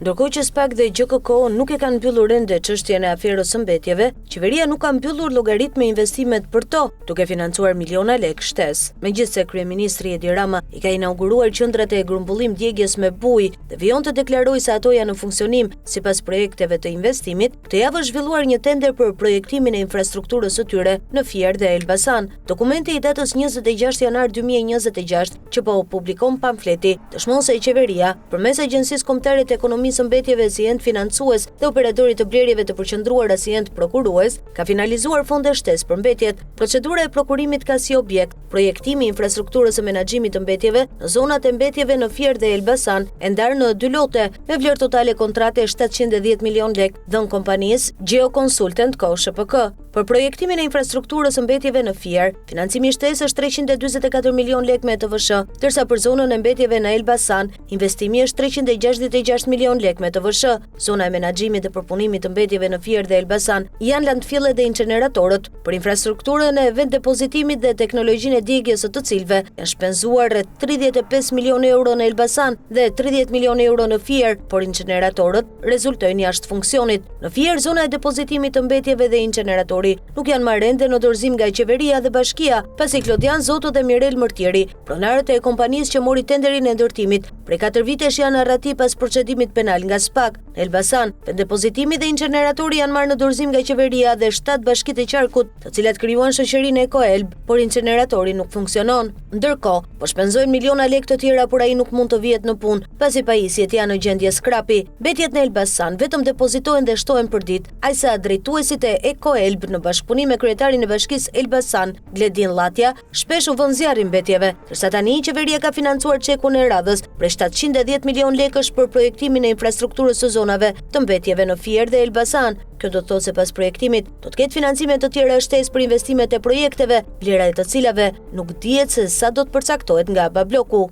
Ndërkohë që SPAK dhe GKK nuk e kanë mbyllur ende çështjen e aferës së mbetjeve, qeveria nuk ka mbyllur llogaritë me investimet për to, duke financuar miliona lekë shtesë. Megjithse kryeministri Edi Rama i ka inauguruar qendrat e grumbullim djegjes me bujë dhe vijon të deklaroj se ato janë në funksionim sipas projekteve të investimit, këtë javë është zhvilluar një tender për projektimin e infrastrukturës së tyre në Fier dhe Elbasan. Dokumenti i datës 26 janar 2026 që po publikon pamfleti dëshmon se qeveria, përmes Agjencisë Kombëtare të Ekonomisë së Mbetjeve si ent financues dhe operatorit të blerjeve të përqendruara si ent prokurues, ka finalizuar fonde shtesë për mbetjet. Procedura e prokurimit ka si objekt projektimi i infrastrukturës së menaxhimit të mbetjeve në zonat e mbetjeve në Fier dhe Elbasan, e ndarë në 2 lote me vlerë totale kontrate 710 milion lekë dhënë kompanisë Geoconsultant Co. ShPK. Për projektimin e infrastrukturës së mbetjeve në Fier, financimi i shtesë është 344 milion lekë me TVSH, ndërsa për zonën e mbetjeve në Elbasan, investimi është 366 milion lekë me TVSH. Zona e menaxhimit dhe përpunimit të mbetjeve në Fier dhe Elbasan janë landfillet dhe incineratorët. Për infrastrukturën e vend depozitimit dhe teknologjinë e djegjes së të cilëve janë shpenzuar rreth 35 milionë euro në Elbasan dhe 30 milionë euro në Fier, por incineratorët rezultojnë jashtë funksionit. Në Fier, zona e depozitimit të mbetjeve dhe incineratorë nuk janë marrë ende në dorëzim nga qeveria dhe bashkia, pasi Klodian Zoto dhe Mirel Mërtieri, pronarët e kompanisë që mori tenderin e ndërtimit, prej 4 vitesh janë arrati pas procedimit penal nga SPAK. Në Elbasan, vend depozitimi dhe incineratori janë marrë në dorëzim nga qeveria dhe 7 bashkitë e qarkut, të cilat krijuan shoqërinë Ekoelb, por incineratori nuk funksionon. Ndërkohë, po shpenzojnë miliona lekë të tjera, por ai nuk mund të vihet në punë, pasi pajisjet janë në gjendje skrapi. Mbetjet në Elbasan vetëm depozitohen dhe shtohen për ditë, ajsa drejtuesit e Ekoelb në bashkëpunim me kryetarin e bashkisë Elbasan, Gledin Llatja, shpesh u vën zjarri mbetjeve, ndërsa tani qeveria ka financuar çekun e radhës për 710 milion lekësh për projektimin e infrastrukturës së zonave të mbetjeve në Fier dhe Elbasan. Kjo do të thotë se pas projektimit do të ketë financime të tjera shtesë për investimet e projekteve, vlera e të cilave nuk dihet se sa do të përcaktohet nga babloku.